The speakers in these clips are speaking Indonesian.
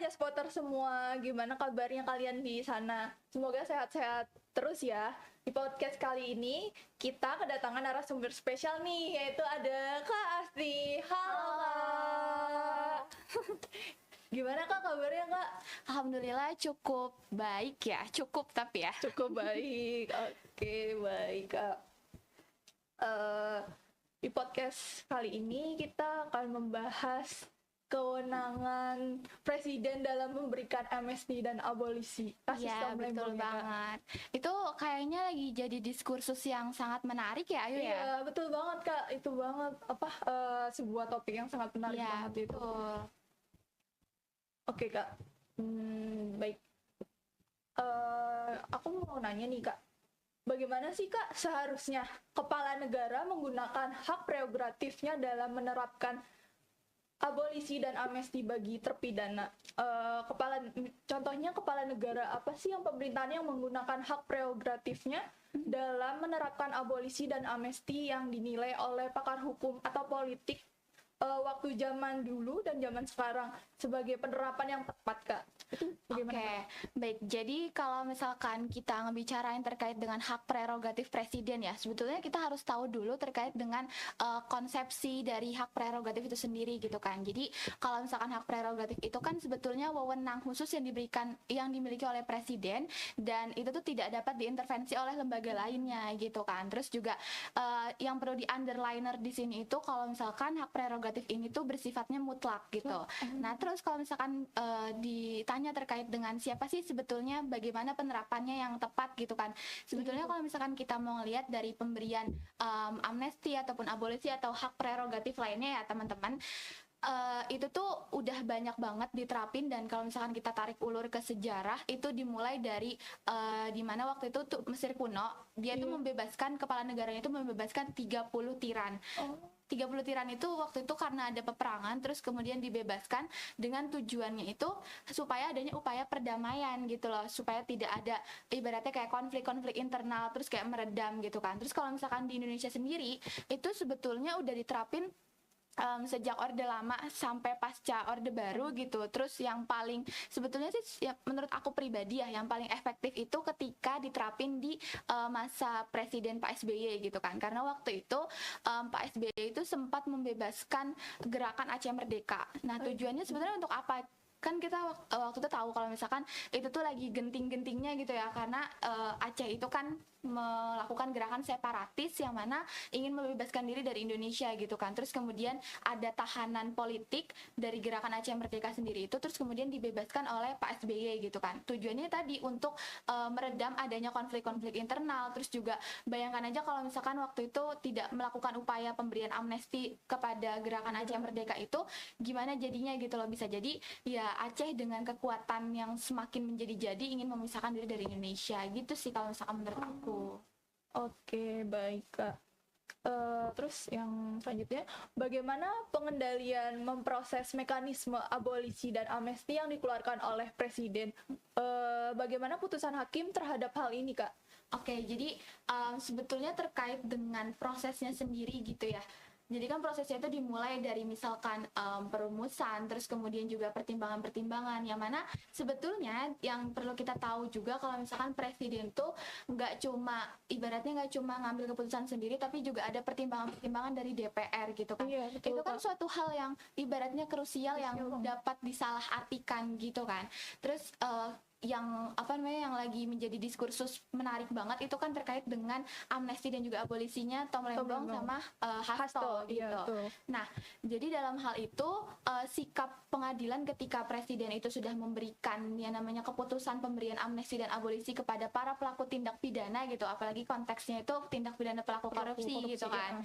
podcast Potter semua, gimana kabarnya kalian di sana? Semoga sehat-sehat terus ya. Di podcast kali ini kita kedatangan narasumber spesial nih, yaitu ada Kak Asti. Halo Kak. Gimana Kak kabarnya Kak? Alhamdulillah cukup baik ya, cukup tapi ya. Cukup baik. Oke, baik Kak. Di podcast kali ini kita akan membahas kewenangan presiden dalam memberikan amnesti dan abolisi kasus Iya, Tom betul Lembong ya, Kak? banget. Itu kayaknya lagi jadi diskursus yang sangat menarik ya, Ayu ya? Iya, betul banget Kak. Itu banget sebuah topik yang sangat menarik Iya, banget itu. betul. Oke Kak. Baik. Aku mau nanya nih Kak. Bagaimana sih Kak seharusnya kepala negara menggunakan hak prerogatifnya dalam menerapkan abolisi dan amnesti bagi terpidana? Contohnya kepala negara apa sih yang pemerintahannya yang menggunakan hak prerogatifnya dalam menerapkan abolisi dan amnesti yang dinilai oleh pakar hukum atau politik waktu zaman dulu dan zaman sekarang sebagai penerapan yang tepat Kak? Itu bagaimana? Oke, baik. Jadi kalau misalkan kita ngebicarain terkait dengan hak prerogatif presiden ya, sebetulnya kita harus tahu dulu terkait dengan konsepsi dari hak prerogatif itu sendiri gitu kan. Jadi kalau misalkan hak prerogatif itu kan sebetulnya wewenang khusus yang dimiliki oleh presiden, dan itu tuh tidak dapat diintervensi oleh lembaga lainnya gitu kan. Terus juga yang perlu di underliner di sini itu kalau misalkan hak prerogatif ini tuh bersifatnya mutlak gitu. Nah, terus kalau misalkan ditanya terkait dengan siapa sih sebetulnya bagaimana penerapannya yang tepat gitu kan. Sebetulnya kalau misalkan kita mau lihat dari pemberian amnesti ataupun abolisi atau hak prerogatif lainnya ya teman-teman, itu tuh udah banyak banget diterapin. Dan kalau misalkan kita tarik ulur ke sejarah, itu dimulai dari di mana waktu itu tuh Mesir kuno, dia tuh membebaskan, kepala negaranya itu membebaskan 30 tiran. 30 tiran itu waktu itu karena ada peperangan, terus kemudian dibebaskan dengan tujuannya itu supaya adanya upaya perdamaian gitu loh, supaya tidak ada ibaratnya kayak konflik-konflik internal terus kayak meredam gitu kan. Terus kalau misalkan di Indonesia sendiri itu sebetulnya udah diterapin sejak Orde Lama sampai pasca Orde Baru gitu. Terus yang paling sebetulnya sih ya, menurut aku pribadi ya, yang paling efektif itu ketika diterapin di masa Presiden Pak SBY gitu kan. Karena waktu itu Pak SBY itu sempat membebaskan gerakan Aceh Merdeka. Nah, tujuannya sebenarnya untuk apa? Kan kita waktu itu tahu kalau misalkan itu tuh lagi genting-gentingnya gitu ya, karena Aceh itu kan melakukan gerakan separatis yang mana ingin membebaskan diri dari Indonesia gitu kan. Terus kemudian ada tahanan politik dari gerakan Aceh Merdeka sendiri itu, terus kemudian dibebaskan oleh Pak SBY gitu kan. Tujuannya tadi untuk meredam adanya konflik-konflik internal. Terus juga bayangkan aja kalau misalkan waktu itu tidak melakukan upaya pemberian amnesti kepada gerakan Aceh Merdeka itu, gimana jadinya gitu loh. Bisa jadi ya Aceh dengan kekuatan yang semakin menjadi-jadi ingin memisahkan diri dari Indonesia gitu sih kalau misalkan menurut aku. Oke, baik Kak. Terus yang selanjutnya, bagaimana pengendalian memproses mekanisme abolisi dan amnesti yang dikeluarkan oleh Presiden? Bagaimana putusan hakim terhadap hal ini Kak? Oke, jadi sebetulnya terkait dengan prosesnya sendiri gitu ya. Jadi kan prosesnya itu dimulai dari misalkan perumusan, terus kemudian juga pertimbangan-pertimbangan, yang mana sebetulnya yang perlu kita tahu juga kalau misalkan presiden tuh ibaratnya nggak cuma ngambil keputusan sendiri, tapi juga ada pertimbangan-pertimbangan dari DPR gitu kan. Iya, betul, Itu kan Kak. suatu hal yang ibaratnya krusial yang dapat disalahartikan gitu kan. Terus yang lagi menjadi diskursus menarik banget itu kan terkait dengan amnesti dan juga abolisinya Tom Lembong sama Hasto gitu. Iya, Nah, jadi dalam hal itu sikap pengadilan ketika presiden itu sudah memberikan yang namanya keputusan pemberian amnesti dan abolisi kepada para pelaku tindak pidana gitu, apalagi konteksnya itu tindak pidana pelaku korupsi gitu kan.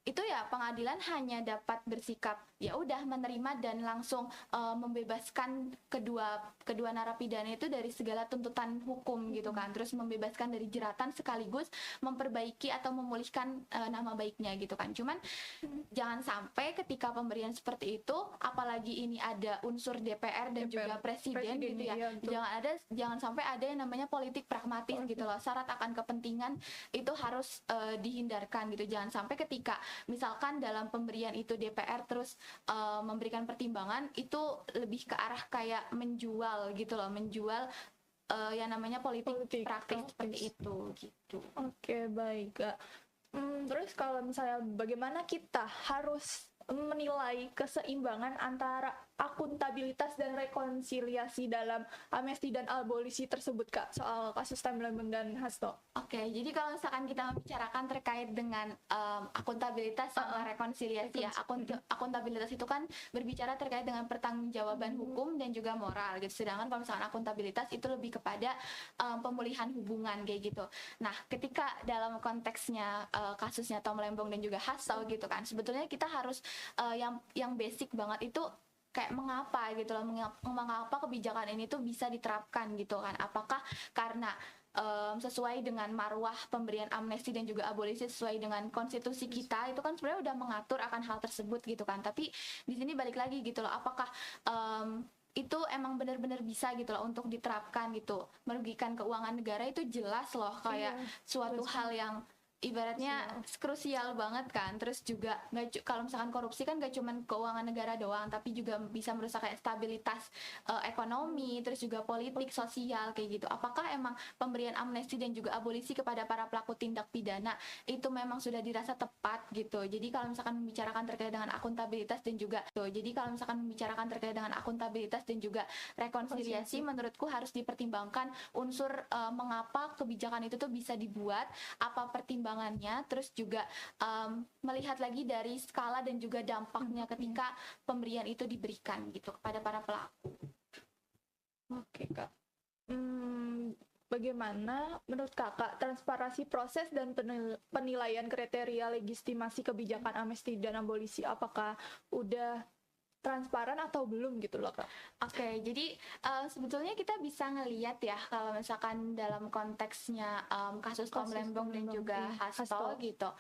Itu ya pengadilan hanya dapat bersikap ya udah menerima dan langsung membebaskan kedua narapidana itu dari segala tuntutan hukum gitu kan. Terus membebaskan dari jeratan sekaligus memperbaiki atau memulihkan nama baiknya gitu kan. Cuman jangan sampai ketika pemberian seperti itu, apalagi ini ada unsur DPR dan juga presiden gitu ya. Jangan sampai ada yang namanya politik pragmatis gitu loh. Syarat akan kepentingan itu harus dihindarkan gitu. Jangan sampai ketika misalkan dalam pemberian itu DPR terus memberikan pertimbangan, itu lebih ke arah kayak menjual gitu loh, menjual yang namanya politik praktis seperti itu gitu. Oke, baik Kak. Terus kalau misalnya bagaimana kita harus menilai keseimbangan antara akuntabilitas dan rekonsiliasi dalam amnesti dan abolisi tersebut Kak, soal kasus Tom Lembong dan Hasto? Oke, jadi kalau misalkan kita membicarakan terkait dengan akuntabilitas sama rekonsiliasi ya, akuntabilitas itu kan berbicara terkait dengan pertanggungjawaban hukum dan juga moral gitu. Sedangkan kalau misalkan akuntabilitas itu lebih kepada pemulihan hubungan kayak gitu. Nah, ketika dalam konteksnya kasusnya Tom Lembong dan juga Hasto gitu kan, sebetulnya kita harus yang basic banget itu kayak mengapa gitu loh, mengapa kebijakan ini tuh bisa diterapkan gitu kan, apakah karena sesuai dengan marwah pemberian amnesti dan juga abolisi sesuai dengan konstitusi kita, itu kan sebenarnya udah mengatur akan hal tersebut gitu kan. Tapi di sini balik lagi gitu loh, apakah itu emang benar-benar bisa gitu loh untuk diterapkan gitu. Merugikan keuangan negara itu jelas loh, kayak suatu hal yang ibaratnya krusial banget kan. Terus juga kalau misalkan korupsi kan gak cuman keuangan negara doang, tapi juga bisa merusak kayak stabilitas ekonomi, terus juga politik, sosial kayak gitu. Apakah emang pemberian amnesti dan juga abolisi kepada para pelaku tindak pidana itu memang sudah dirasa tepat gitu. Jadi kalau misalkan membicarakan terkait dengan akuntabilitas dan juga rekonsiliasi, menurutku harus dipertimbangkan unsur mengapa kebijakan itu tuh bisa dibuat, apa pertimbangannya, terus juga melihat lagi dari skala dan juga dampaknya ketika pemberian itu diberikan gitu kepada para pelaku. Oke Kak. Bagaimana menurut Kakak transparansi proses dan penilaian kriteria legitimasi kebijakan amnesti dan abolisi? Apakah udah transparan atau belum gitu loh Kak? Oke, jadi sebetulnya kita bisa ngelihat ya kalau misalkan dalam konteksnya kasus Tom Lembong dan juga Hasto gitu.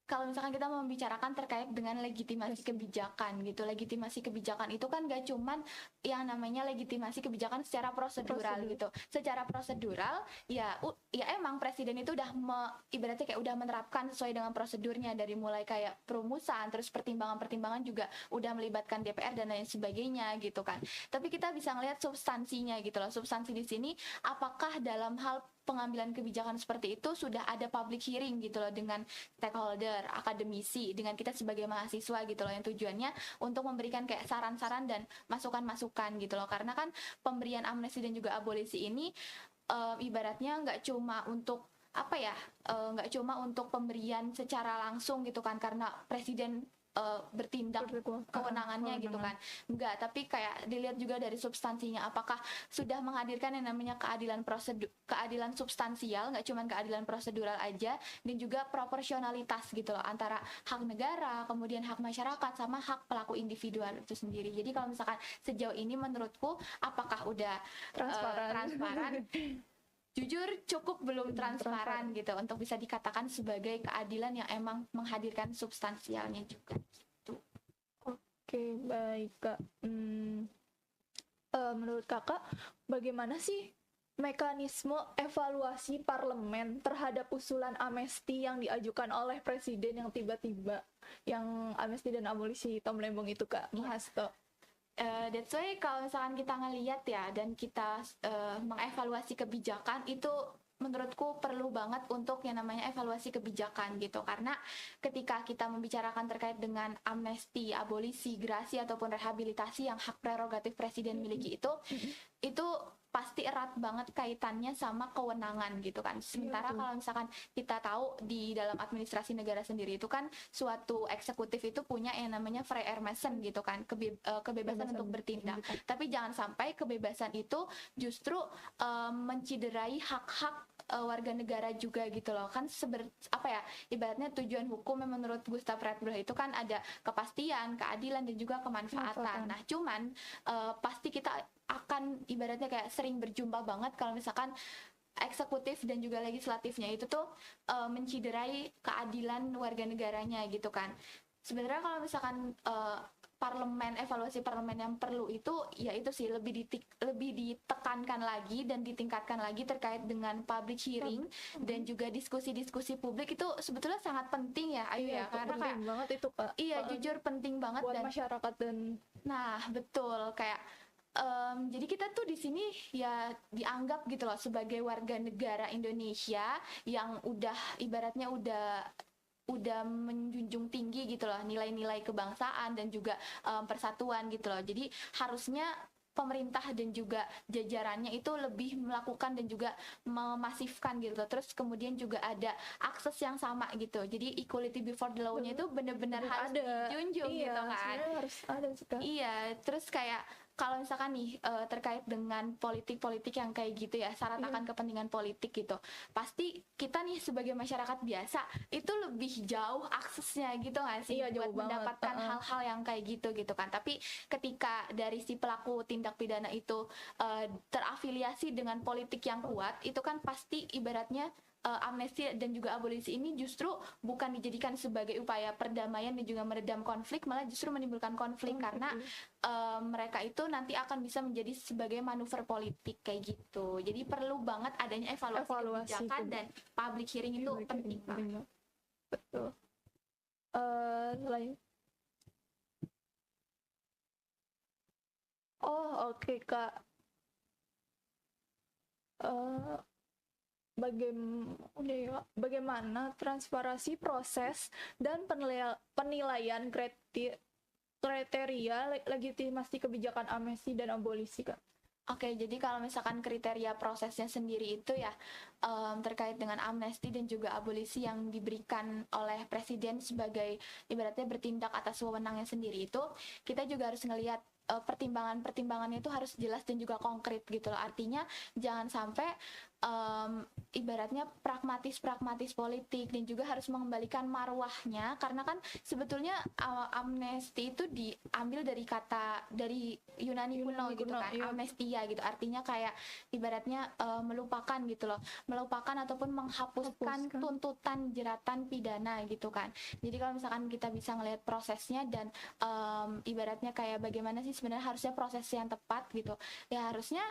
Kalau misalkan kita membicarakan terkait dengan legitimasi kebijakan gitu, legitimasi kebijakan itu kan gak cuman yang namanya legitimasi kebijakan secara prosedural gitu. Secara prosedural ya emang presiden itu udah ibaratnya kayak udah menerapkan sesuai dengan prosedurnya, dari mulai kayak perumusan, terus pertimbangan-pertimbangan juga udah melibatkan DPR dan lain sebagainya gitu kan. Tapi kita bisa ngelihat substansinya gitu loh. Substansi di sini apakah dalam hal pengambilan kebijakan seperti itu sudah ada public hearing gitu loh dengan stakeholder, akademisi, dengan kita sebagai mahasiswa gitu loh, yang tujuannya untuk memberikan kayak saran-saran dan masukan-masukan gitu loh. Karena kan pemberian amnesti dan juga abolisi ini ibaratnya nggak cuma untuk nggak cuma untuk pemberian secara langsung gitu kan, karena presiden bertindak kewenangannya gitu kan, enggak, tapi kayak dilihat juga dari substansinya, apakah sudah menghadirkan yang namanya keadilan substansial, nggak cuma keadilan prosedural aja, dan juga proporsionalitas gitu loh antara hak negara, kemudian hak masyarakat sama hak pelaku individual itu sendiri. Jadi kalau misalkan sejauh ini menurutku apakah udah transparan? Jujur cukup belum transparan gitu untuk bisa dikatakan sebagai keadilan yang emang menghadirkan substansialnya juga gitu. Oke, baik Kak. Menurut Kakak bagaimana sih mekanisme evaluasi parlemen terhadap usulan amnesti yang diajukan oleh presiden yang tiba-tiba, yang amnesti dan abolisi Tom Lembong itu Kak, Hasto? That's why kalau misalkan kita ngelihat ya dan kita mengevaluasi kebijakan itu menurutku perlu banget untuk yang namanya evaluasi kebijakan gitu, karena ketika kita membicarakan terkait dengan amnesti, abolisi, gerasi ataupun rehabilitasi yang hak prerogatif presiden miliki itu pasti erat banget kaitannya sama kewenangan gitu kan. Sementara kalau misalkan kita tahu di dalam administrasi negara sendiri itu kan suatu eksekutif itu punya yang namanya Vrijheidsmissen gitu kan, kebebasan untuk bertindak. Tapi jangan sampai kebebasan itu justru menciderai hak-hak warga negara juga gitu loh kan. Ibaratnya tujuan hukum yang menurut Gustav Redbrecht itu kan ada kepastian, keadilan dan juga kemanfaatan. Nah cuman pasti kita akan ibaratnya kayak sering berjumpa banget kalau misalkan eksekutif dan juga legislatifnya itu tuh menciderai keadilan warga negaranya gitu kan. Sebenarnya kalau misalkan evaluasi parlemen yang perlu itu ya itu sih lebih ditekankan lagi dan ditingkatkan lagi terkait dengan public hearing dan juga diskusi-diskusi publik itu sebetulnya sangat penting ya Ayu ya, karena penting kayak banget itu Kak. iya jujur penting banget buat dan masyarakat dan nah betul kayak jadi kita tuh di sini ya dianggap gitu loh sebagai warga negara Indonesia yang udah ibaratnya udah menjunjung tinggi gitu loh nilai-nilai kebangsaan dan juga persatuan gitu loh. Jadi harusnya pemerintah dan juga jajarannya itu lebih melakukan dan juga memasifkan gitu. Terus kemudian juga ada akses yang sama gitu. Jadi equality before the law-nya itu benar-benar harus dijunjung iya, gitu kan. harus ada juga. Iya, terus kayak kalau misalkan nih terkait dengan politik-politik yang kayak gitu ya, syarat akan kepentingan politik gitu, pasti kita nih sebagai masyarakat biasa itu lebih jauh aksesnya gitu nggak sih buat mendapatkan hal-hal yang kayak gitu kan. Tapi ketika dari si pelaku tindak pidana itu terafiliasi dengan politik yang kuat, itu kan pasti ibaratnya amnesti dan juga abolisi ini justru bukan dijadikan sebagai upaya perdamaian dan juga meredam konflik, malah justru menimbulkan konflik karena mereka itu nanti akan bisa menjadi sebagai manuver politik kayak gitu. Jadi perlu banget adanya evaluasi kebijakan dan public hearing itu penting banget. Betul. Lain. Oh oke Kak. Bagaimana transparansi proses dan penilaian kriteria legitimasi kebijakan amnesti dan abolisi Kak? Oke, jadi kalau misalkan kriteria prosesnya sendiri itu ya terkait dengan amnesti dan juga abolisi yang diberikan oleh presiden sebagai ibaratnya bertindak atas wewenangnya sendiri itu, kita juga harus ngelihat pertimbangannya itu harus jelas dan juga konkret gitu loh. Artinya jangan sampai ibaratnya pragmatis politik dan juga harus mengembalikan marwahnya, karena kan sebetulnya amnesti itu diambil dari Yunani kuno gitu kan, amnestia gitu, artinya kayak ibaratnya melupakan gitu loh, melupakan ataupun menghapuskan tuntutan jeratan pidana gitu kan. Jadi kalau misalkan kita bisa ngelihat prosesnya dan ibaratnya kayak bagaimana sih sebenarnya harusnya proses yang tepat gitu ya, harusnya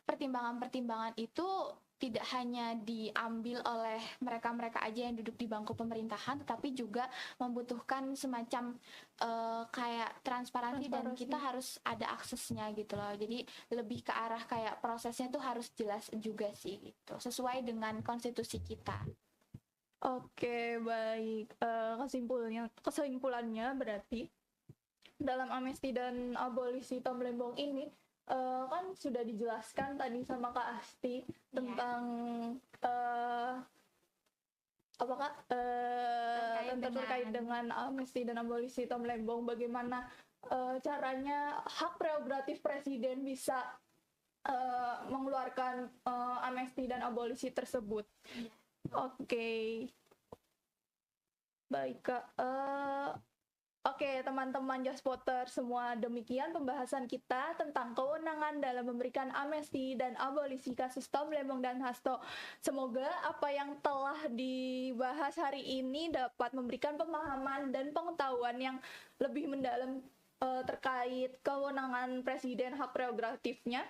pertimbangan itu tidak hanya diambil oleh mereka-mereka aja yang duduk di bangku pemerintahan, tetapi juga membutuhkan semacam kayak transparansi dan kita harus ada aksesnya gitu loh. Jadi lebih ke arah kayak prosesnya tuh harus jelas juga sih gitu, sesuai dengan konstitusi kita. Oke, baik. Kesimpulannya berarti dalam amnesti dan abolisi Tom Lembong ini kan sudah dijelaskan tadi sama Kak Asti tentang terkait dengan amnesti dan abolisi Tom Lembong, bagaimana caranya hak prerogatif presiden bisa mengeluarkan amnesti dan abolisi tersebut. Oke. Baik Kak. Oke, teman-teman Jaspotter semua, demikian pembahasan kita tentang kewenangan dalam memberikan amnesti dan abolisi kasus Tom Lembong dan Hasto. Semoga apa yang telah dibahas hari ini dapat memberikan pemahaman dan pengetahuan yang lebih mendalam terkait kewenangan presiden, hak prerogatifnya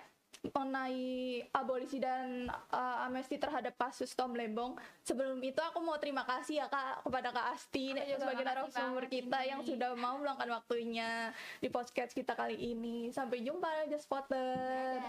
mengenai abolisi dan amnesti terhadap kasus Tom Lembong. Sebelum itu aku mau terima kasih ya Kak kepada Kak Asti sebagai narasumber kita yang sudah mau meluangkan waktunya di podcast kita kali ini. Sampai jumpa Jaspotter.